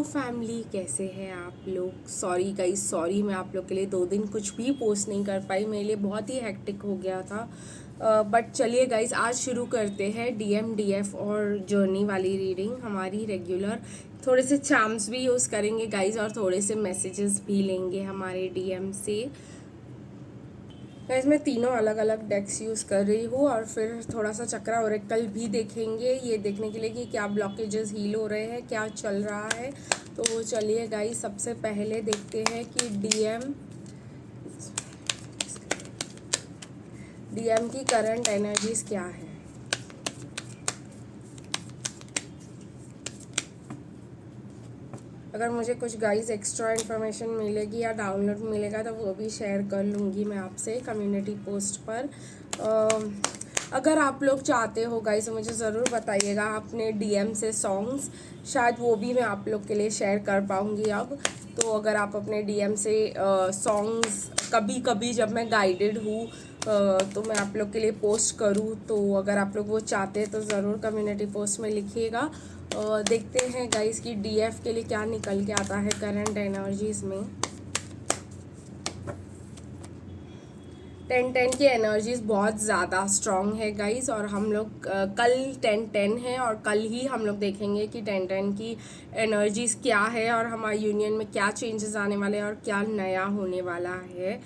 Family, कैसे हैं आप लोग। सॉरी गाइस, सॉरी मैं आप लोग के लिए 2 दिन कुछ भी पोस्ट नहीं कर पाई। मेरे लिए बहुत ही हेक्टिक हो गया था। बट चलिए गाइस, आज शुरू करते हैं डीएम डीएफ और जर्नी वाली रीडिंग हमारी रेगुलर। थोड़े से चार्म्स भी यूज़ करेंगे गाइस और थोड़े से मैसेजेस भी लेंगे हमारे डीएम से। गाइस मैं तीनों अलग अलग डेक्स यूज़ कर रही हूँ और फिर थोड़ा सा चक्रा ओरेकल भी देखेंगे, ये देखने के लिए कि क्या ब्लॉकेजेस हील हो रहे हैं, क्या चल रहा है। तो चलिए गाइस, सबसे पहले देखते हैं कि डीएम की करंट एनर्जीज क्या है। अगर मुझे कुछ गाइस एक्स्ट्रा इन्फॉर्मेशन मिलेगी या डाउनलोड मिलेगा तो वो भी शेयर कर लूँगी मैं आपसे कम्युनिटी पोस्ट पर। अगर आप लोग चाहते हो गाइस तो मुझे ज़रूर बताइएगा अपने डीएम से सॉन्ग्स, शायद वो भी मैं आप लोग के लिए शेयर कर पाऊँगी अब। तो अगर आप अपने डीएम से सॉन्ग्स कभी कभी जब मैं गाइडेड हूँ तो मैं आप लोग के लिए पोस्ट करूँ, तो अगर आप लोग वो चाहते हैं तो ज़रूर कम्युनिटी पोस्ट में लिखिएगा। देखते हैं गाइस कि डीएफ के लिए क्या निकल के आता है करंट एनर्जीज में। 10-10 की एनर्जीज बहुत ज़्यादा स्ट्रॉन्ग है गाइस, और हम लोग कल 10-10 है और कल ही हम लोग देखेंगे कि 10-10 की एनर्जीज क्या है और हमारे यूनियन में क्या चेंजेस आने वाले हैं और क्या नया होने वाला है।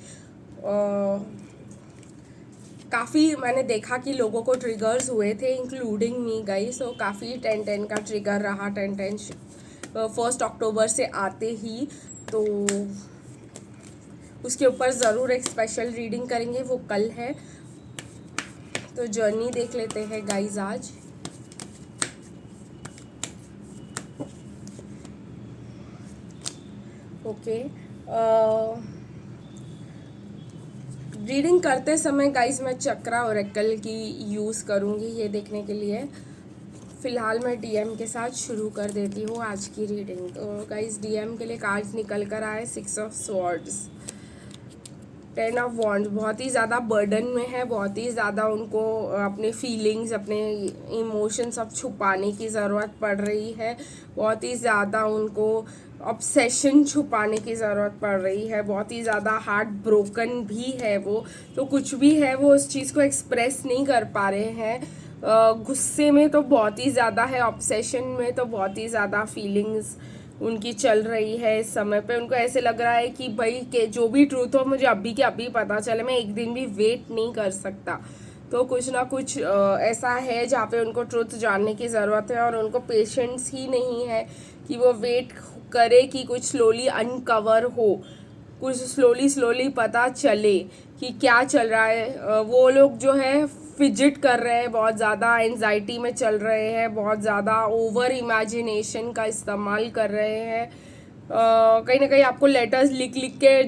काफ़ी मैंने देखा कि लोगों को ट्रिगर्स हुए थे इंक्लूडिंग मी गाइस, तो काफ़ी 10-10 का ट्रिगर रहा 10-10 1 अक्टूबर से आते ही। तो उसके ऊपर ज़रूर एक स्पेशल रीडिंग करेंगे, वो कल है। तो जर्नी देख लेते हैं गाइस आज। ओके, रीडिंग करते समय गाइस मैं चक्रा ओरेकल की यूज़ करूँगी ये देखने के लिए। फ़िलहाल मैं डीएम के साथ शुरू कर देती हूँ आज की रीडिंग। तो गाइस डीएम के लिए कार्ड्स निकल कर आए 6 ऑफ स्वॉर्ड्स, 10 ऑफ वॉन्ड्स। बहुत ही ज़्यादा बर्डन में है, बहुत ही ज़्यादा उनको अपने फीलिंग्स, अपने इमोशंस सब छुपाने की ज़रूरत पड़ रही है। बहुत ही ज़्यादा उनको ऑब्सेशन छुपाने की ज़रूरत पड़ रही है। बहुत ही ज़्यादा हार्ट ब्रोकन भी है वो, तो कुछ भी है वो उस चीज़ को एक्सप्रेस नहीं कर पा रहे हैं। गुस्से में तो बहुत ही ज़्यादा है, ऑब्सेशन में तो बहुत ही ज़्यादा फीलिंग्स उनकी चल रही है। इस समय पे उनको ऐसे लग रहा है कि भाई के जो भी ट्रूथ हो मुझे अभी के अभी पता चले, मैं एक दिन भी वेट नहीं कर सकता। तो कुछ ना कुछ ऐसा है जहाँ पे उनको ट्रूथ जानने की ज़रूरत है और उनको पेशेंस ही नहीं है कि वो वेट करे कि कुछ स्लोली अनकवर हो, कुछ स्लोली पता चले कि क्या चल रहा है। वो लोग जो है फिजिट कर रहे हैं, बहुत ज़्यादा एंजाइटी में चल रहे हैं, बहुत ज़्यादा ओवर इमेजिनेशन का इस्तेमाल कर रहे हैं। कहीं ना कहीं आपको लेटर्स लिख लिख के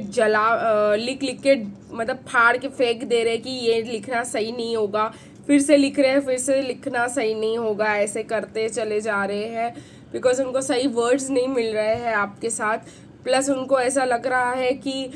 लिख लिख के मतलब फाड़ के फेंक दे रहे कि ये लिखना सही नहीं होगा, फिर से लिख रहे हैं, फिर से लिखना सही नहीं होगा, ऐसे करते चले जा रहे हैं बिकॉज उनको सही वर्ड्स नहीं मिल रहे हैं आपके साथ। प्लस उनको ऐसा लग रहा है कि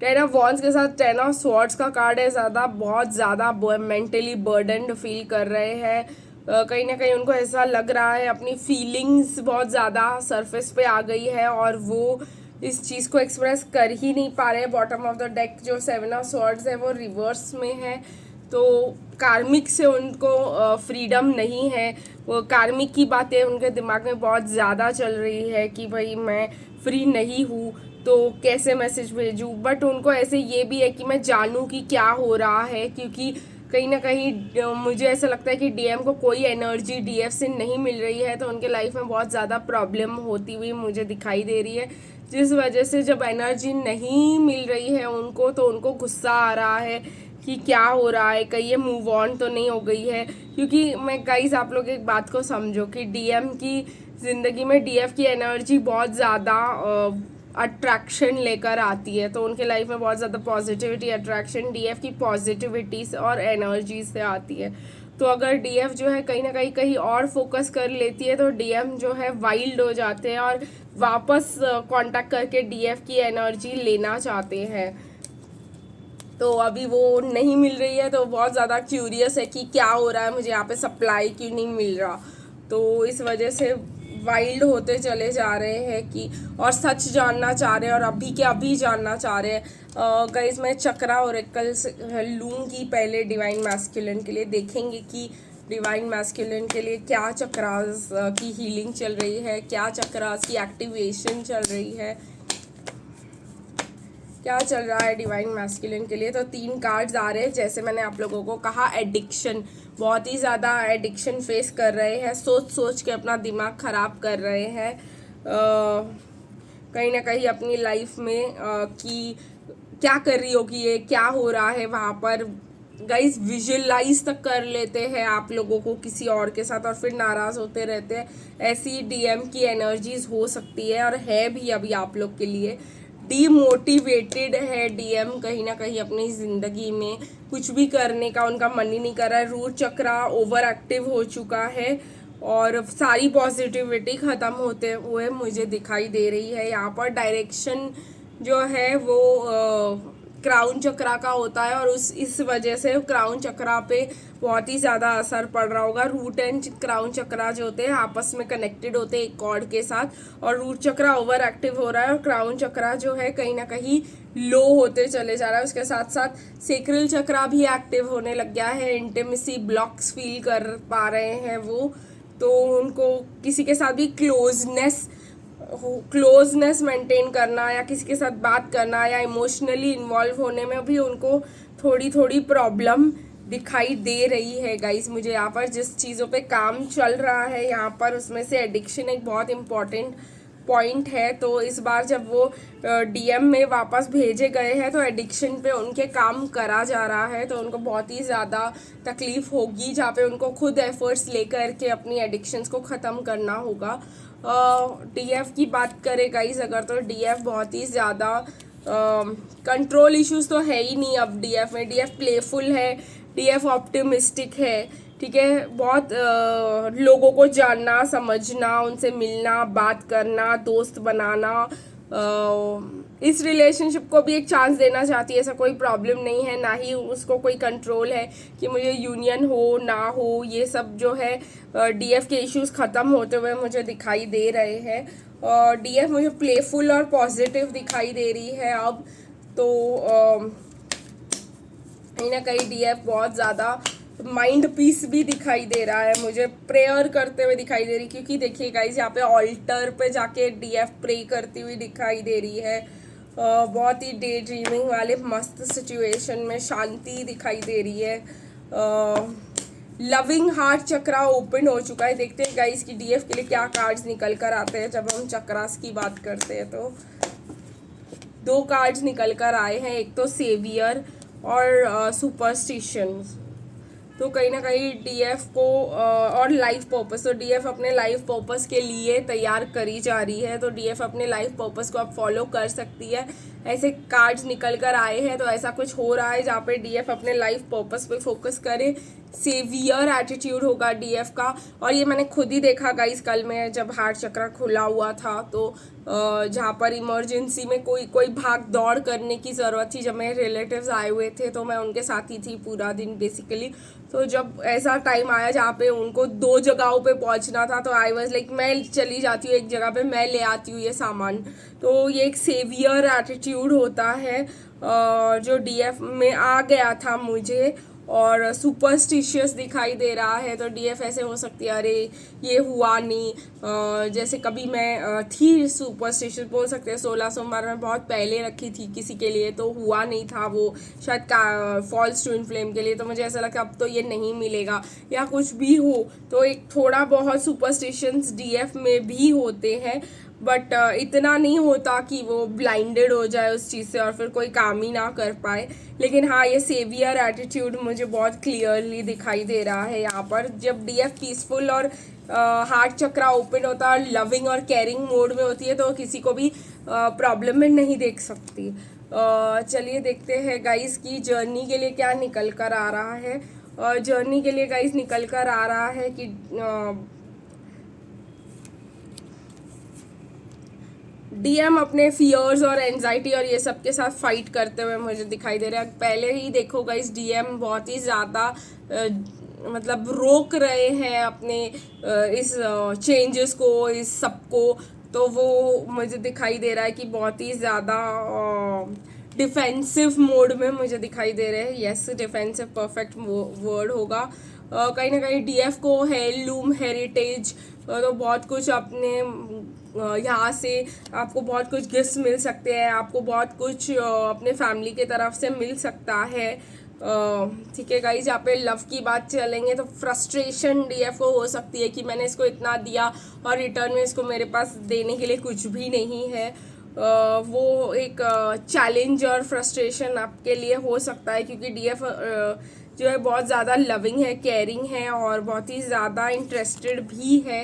10 ऑफ वॉन्ड्स के साथ 10 ऑफ स्वॉर्ड्स का कार्ड है, ज़्यादा बहुत ज़्यादा मेंटली बर्डनड फील कर रहे हैं। कहीं ना कहीं उनको ऐसा लग रहा है अपनी फीलिंग्स बहुत ज़्यादा सरफेस पे आ गई है और वो इस चीज़ को एक्सप्रेस कर ही नहीं पा रहे हैं। बॉटम ऑफ द डेक जो 7 ऑफ स्वॉर्ड्स है वो रिवर्स में है, तो कार्मिक से उनको फ्रीडम नहीं है। वो कार्मिक की बातें उनके दिमाग में बहुत ज़्यादा चल रही है कि भाई मैं फ्री नहीं हूँ तो कैसे मैसेज भेजूँ। बट उनको ऐसे ये भी है कि मैं जानूँ कि क्या हो रहा है, क्योंकि कहीं ना कहीं मुझे ऐसा लगता है कि डीएम को कोई एनर्जी डीएफ से नहीं मिल रही है, तो उनके लाइफ में बहुत ज़्यादा प्रॉब्लम होती हुई मुझे दिखाई दे रही है, जिस वजह से जब एनर्जी नहीं मिल रही है उनको तो उनको गुस्सा आ रहा है कि क्या हो रहा है, कहीं ये मूव ऑन तो नहीं हो गई है। क्योंकि मैं गाइस आप लोग एक बात को समझो कि डीएम की ज़िंदगी में डीएफ की एनर्जी बहुत ज़्यादा अट्रैक्शन लेकर आती है, तो उनके लाइफ में बहुत ज़्यादा पॉजिटिविटी अट्रैक्शन डीएफ की पॉजिटिविटी से और एनर्जी से आती है। तो अगर डीएफ जो है कहीं ना कहीं और फोकस कर लेती है तो डीएम जो है वाइल्ड हो जाते हैं और वापस कांटेक्ट करके डीएफ की एनर्जी लेना चाहते हैं। तो अभी वो नहीं मिल रही है तो बहुत ज़्यादा क्यूरियस है कि क्या हो रहा है, मुझे यहाँ पे सप्लाई क्यों नहीं मिल रहा। तो इस वजह से वाइल्ड होते चले जा रहे हैं कि और सच जानना चाह रहे हैं और अभी के अभी जानना चाह रहे हैं। गाइस मैं चक्रा ओरेकल लूँगी पहले डिवाइन मैस्कुलिन के लिए, देखेंगे कि डिवाइन मैस्कुलिन के लिए क्या चक्रास की हीलिंग चल रही है, क्या चक्रास की एक्टिवेशन चल रही है, क्या चल रहा है डिवाइन मैस्कुलिन के लिए। तो 3 कार्ड्स आ रहे हैं। जैसे मैंने आप लोगों को कहा, एडिक्शन, बहुत ही ज़्यादा एडिक्शन फेस कर रहे हैं, सोच सोच के अपना दिमाग ख़राब कर रहे हैं कहीं ना कहीं अपनी लाइफ में कि क्या कर रही होगी ये, क्या हो रहा है वहाँ पर। गाइस विजुअलाइज तक कर लेते हैं आप लोगों को किसी और के साथ और फिर नाराज़ होते रहते हैं। ऐसी डीएम की एनर्जीज हो सकती है और है भी अभी आप लोग के लिए। डीमोटिवेटेड है डीएम कहीं ना कहीं अपनी ज़िंदगी में, कुछ भी करने का उनका मन ही नहीं कर रहा है। रूट चक्रा ओवर एक्टिव हो चुका है और सारी पॉजिटिविटी ख़त्म होते हुए मुझे दिखाई दे रही है। यहाँ पर डायरेक्शन जो है वो क्राउन चक्रा का होता है और इस वजह से क्राउन चक्रा पे बहुत ही ज़्यादा असर पड़ रहा होगा। रूट एंड क्राउन चक्रा जो होते हैं आपस में कनेक्टेड होते हैं एक कॉर्ड के साथ, और रूट चक्रा ओवर एक्टिव हो रहा है और क्राउन चक्रा जो है कहीं ना कहीं लो होते चले जा रहा है। उसके साथ साथ सेक्रल चक्रा भी एक्टिव होने लग गया है। इंटिमेसी ब्लॉक्स फील कर पा रहे हैं वो, तो उनको किसी के साथ भी क्लोजनेस मेंटेन करना या किसी के साथ बात करना या इमोशनली इन्वॉल्व होने में भी उनको थोड़ी थोड़ी प्रॉब्लम दिखाई दे रही है। गाइस मुझे यहाँ पर जिस चीज़ों पे काम चल रहा है यहाँ पर, उसमें से एडिक्शन एक बहुत इम्पॉर्टेंट पॉइंट है। तो इस बार जब वो डीएम में वापस भेजे गए हैं तो एडिक्शन पे उनके काम करा जा रहा है, तो उनको बहुत ही ज़्यादा तकलीफ होगी जहाँ पे उनको खुद एफर्ट्स लेकर के अपनी एडिक्शंस को ख़त्म करना होगा। डीएफ की बात करें गाइस अगर, तो डीएफ बहुत ही ज़्यादा कंट्रोल इश्यूज तो है ही नहीं अब डीएफ में। डीएफ प्लेफुल है, डीएफ ऑप्टिमिस्टिक है, ठीक है। बहुत लोगों को जानना, समझना, उनसे मिलना, बात करना, दोस्त बनाना, इस रिलेशनशिप को भी एक चांस देना चाहती है। ऐसा कोई प्रॉब्लम नहीं है, ना ही उसको कोई कंट्रोल है कि मुझे यूनियन हो ना हो। ये सब जो है डीएफ के इश्यूज ख़त्म होते हुए मुझे दिखाई दे रहे हैं। और डीएफ मुझे प्लेफुल और पॉजिटिव दिखाई दे रही है अब। तो कहीं ना कहीं डीएफ बहुत ज़्यादा माइंड पीस भी दिखाई दे रहा है, मुझे प्रेयर करते हुए दिखाई दे रही, क्योंकि देखिए गाइस यहाँ पे ऑल्टर पे जाके डीएफ प्रे करती हुई दिखाई दे रही है। बहुत ही डे ड्रीमिंग वाले मस्त सिचुएशन में शांति दिखाई दे रही है। लविंग हार्ट चक्रा ओपन हो चुका है। देखते हैं गाइस कि डीएफ के लिए क्या कार्ड्स निकल कर आते हैं जब हम चक्रास की बात करते हैं। तो 2 कार्ड्स निकल कर आए हैं, एक तो सेवियर और सुपरस्टिशन। तो कहीं ना कहीं डीएफ को और लाइफ पर्पस, तो डीएफ अपने लाइफ पर्पस के लिए तैयार करी जा रही है। तो डीएफ अपने लाइफ पर्पस को अब फॉलो कर सकती है। ऐसे कार्ड्स निकल कर आए हैं, तो ऐसा कुछ हो रहा है जहाँ पे डीएफ अपने लाइफ पर्पस पे फोकस करे। सेवियर एटीट्यूड होगा डीएफ का, और ये मैंने खुद ही देखा गाइस कल में जब हार्ट चक्र खुला हुआ था, तो जहाँ पर इमरजेंसी में कोई भाग दौड़ करने की ज़रूरत थी। जब मेरे रिलेटिव्स आए हुए थे तो मैं उनके साथ ही थी पूरा दिन बेसिकली। तो जब ऐसा टाइम आया जहाँ पे उनको 2 जगहों पे पहुँचना था, तो आई वाज लाइक मैं चली जाती हूँ एक जगह पे, मैं ले आती हूँ ये सामान। तो ये एक सेवियर एटीट्यूड होता है जो डीएफ में आ गया था मुझे। और सुपरस्टिशियस दिखाई दे रहा है, तो डीएफ ऐसे हो सकती है अरे ये हुआ नहीं। जैसे कभी मैं थी सुपरस्टिशियस, बोल सकते हैं 16 सोमवार में बहुत पहले रखी थी किसी के लिए, तो हुआ नहीं था वो शायद फॉल्स ट्विन फ्लेम के लिए। तो मुझे ऐसा लगा अब तो ये नहीं मिलेगा या कुछ भी हो। तो एक थोड़ा बहुत सुपरस्टिशंस डीएफ में भी होते हैं, बट इतना नहीं होता कि वो ब्लाइंडेड हो जाए उस चीज़ से और फिर कोई काम ही ना कर पाए। लेकिन हाँ, ये सेवियर एटीट्यूड मुझे बहुत क्लियरली दिखाई दे रहा है यहाँ पर। जब डीएफ पीसफुल और हार्ट चक्रा ओपन होता है और लविंग और केयरिंग मोड में होती है, तो किसी को भी प्रॉब्लम में नहीं देख सकती। चलिए देखते हैं गाइस की जर्नी के लिए क्या निकल कर आ रहा है। जर्नी के लिए गाइस निकल कर आ रहा है कि डीएम अपने फियर्स और एंजाइटी और ये सब के साथ फाइट करते हुए मुझे दिखाई दे रहा है। पहले ही देखो गाइस, डीएम बहुत ही ज़्यादा मतलब रोक रहे हैं अपने इस चेंजेस को, इस सब को, तो वो मुझे दिखाई दे रहा है कि बहुत ही ज़्यादा डिफेंसिव मोड में मुझे दिखाई दे रहे हैं। यस, डिफेंसिव परफेक्ट वर्ड होगा। कहीं ना कहीं डीएफ को हेirloom हेरिटेज तो बहुत कुछ अपने यहाँ से आपको बहुत कुछ गिफ्ट्स मिल सकते हैं, आपको बहुत कुछ अपने फैमिली के तरफ से मिल सकता है। ठीक है गाइज, यहाँ पे लव की बात चलेंगे तो फ्रस्ट्रेशन डीएफ को हो सकती है कि मैंने इसको इतना दिया और रिटर्न में इसको मेरे पास देने के लिए कुछ भी नहीं है। वो एक चैलेंज और फ्रस्ट्रेशन आपके लिए हो सकता है, क्योंकि डीएफ जो है बहुत ज़्यादा लविंग है, केयरिंग है और बहुत ही ज़्यादा इंटरेस्टेड भी है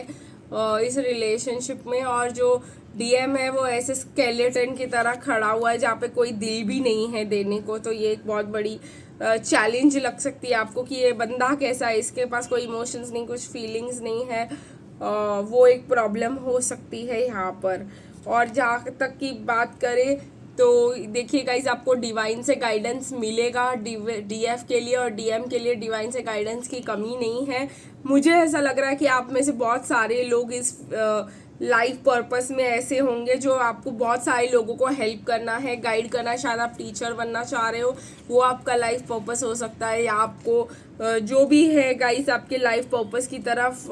इस रिलेशनशिप में। और जो डीएम है वो ऐसे स्केलेटन की तरह खड़ा हुआ है जहाँ पे कोई दिल भी नहीं है देने को। तो ये एक बहुत बड़ी चैलेंज लग सकती है आपको कि ये बंदा कैसा है, इसके पास कोई इमोशंस नहीं, कुछ फीलिंग्स नहीं है। वो एक प्रॉब्लम हो सकती है यहाँ पर। और जहाँ तक की बात करें तो देखिए गाइज, आपको डिवाइन से गाइडेंस मिलेगा डीएफ के लिए, और डीएम के लिए डिवाइन से गाइडेंस की कमी नहीं है। मुझे ऐसा लग रहा है कि आप में से बहुत सारे लोग इस लाइफ पर्पस में ऐसे होंगे जो आपको बहुत सारे लोगों को हेल्प करना है, गाइड करना है। शायद आप टीचर बनना चाह रहे हो, वो आपका लाइफ पर्पस हो सकता है, या आपको जो भी है गाइस आपके लाइफ पर्पस की तरफ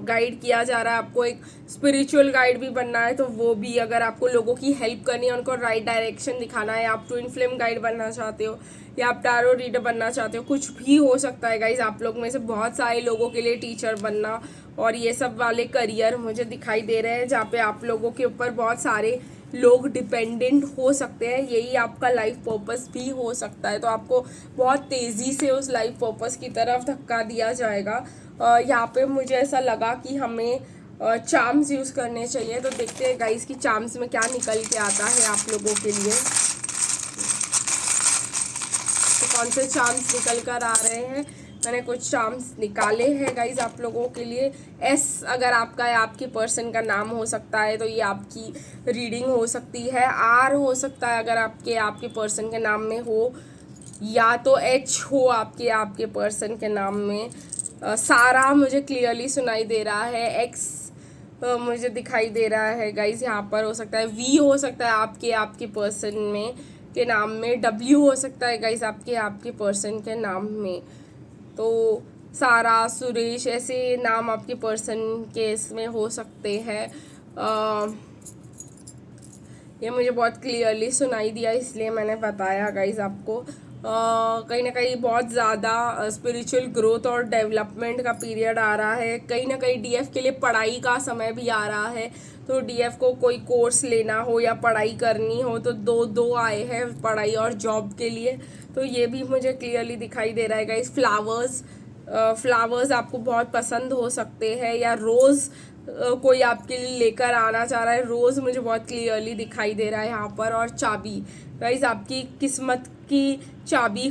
गाइड किया जा रहा है। आपको एक स्पिरिचुअल गाइड भी बनना है तो वो भी, अगर आपको लोगों की हेल्प करनी है, उनको राइट डायरेक्शन दिखाना है, आप ट्विन फ्लेम गाइड बनना चाहते हो या आप टैरो रीडर बनना चाहते हो, कुछ भी हो सकता है गाइज। आप लोग में से बहुत सारे लोगों के लिए टीचर बनना और ये सब वाले करियर मुझे दिखाई दे रहे हैं, जहाँ पे आप लोगों के ऊपर बहुत सारे लोग डिपेंडेंट हो सकते हैं। यही आपका लाइफ पर्पस भी हो सकता है, तो आपको बहुत तेज़ी से उस लाइफ पर्पस की तरफ धक्का दिया जाएगा। यहाँ पे मुझे ऐसा लगा कि हमें चार्म्स यूज़ करने चाहिए। तो देखते हैं गाइस कि चार्म्स में क्या निकल के आता है आप लोगों के लिए। तो कौन से चार्म्स निकल कर आ रहे हैं, मैंने कुछ चार्म्स निकाले हैं गाइज आप लोगों के लिए। एस अगर आपका या आपकी पर्सन का नाम हो सकता है तो ये आपकी रीडिंग हो सकती है। आर हो सकता है अगर आपके पर्सन के नाम में हो, या तो एच हो आपके पर्सन के नाम में। सारा मुझे क्लियरली सुनाई दे रहा है। एक्स मुझे दिखाई दे रहा है गाइज, यहाँ पर हो सकता है। वी हो सकता है आपके पर्सन में के नाम में। डब्ल्यू हो सकता है गाइज आपके पर्सन के नाम में। तो सारा, सुरेश, ऐसे नाम आपके पर्सन के इसमें हो सकते हैं। ये मुझे बहुत क्लियरली सुनाई दिया इसलिए मैंने बताया गाइज आपको। कहीं ना कहीं बहुत ज़्यादा स्पिरिचुअल ग्रोथ और डेवलपमेंट का पीरियड आ रहा है। कहीं ना कहीं डीएफ के लिए पढ़ाई का समय भी आ रहा है। तो डीएफ को कोई कोर्स लेना हो या पढ़ाई करनी हो तो दो आए हैं, पढ़ाई और जॉब के लिए। तो ये भी मुझे क्लियरली दिखाई दे रहा है गाइस। फ्लावर्स आपको बहुत पसंद हो सकते हैं, या रोज़ कोई आपके लिए लेकर आना चाह रहा है। रोज़ मुझे बहुत क्लियरली दिखाई दे रहा है यहाँ पर। और चाबी गाइस, आपकी किस्मत की चाबी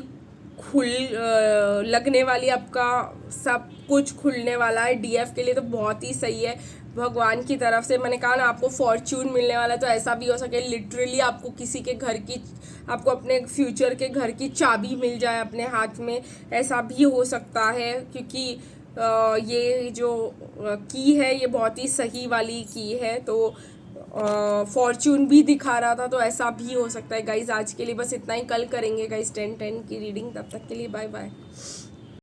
लगने वाली, आपका सब कुछ खुलने वाला है डीएफ के लिए। तो बहुत ही सही है भगवान की तरफ से। मैंने कहा ना आपको फॉर्च्यून मिलने वाला है, तो ऐसा भी हो सके लिटरली आपको किसी के घर की, आपको अपने फ्यूचर के घर की चाबी मिल जाए अपने हाथ में, ऐसा भी हो सकता है। क्योंकि ये जो की है ये बहुत ही सही वाली की है, तो फॉर्च्यून भी दिखा रहा था, तो ऐसा भी हो सकता है गाइज। आज के लिए बस इतना ही, कल करेंगे गाइज 10-10 की रीडिंग। तब तक के लिए बाय बाय।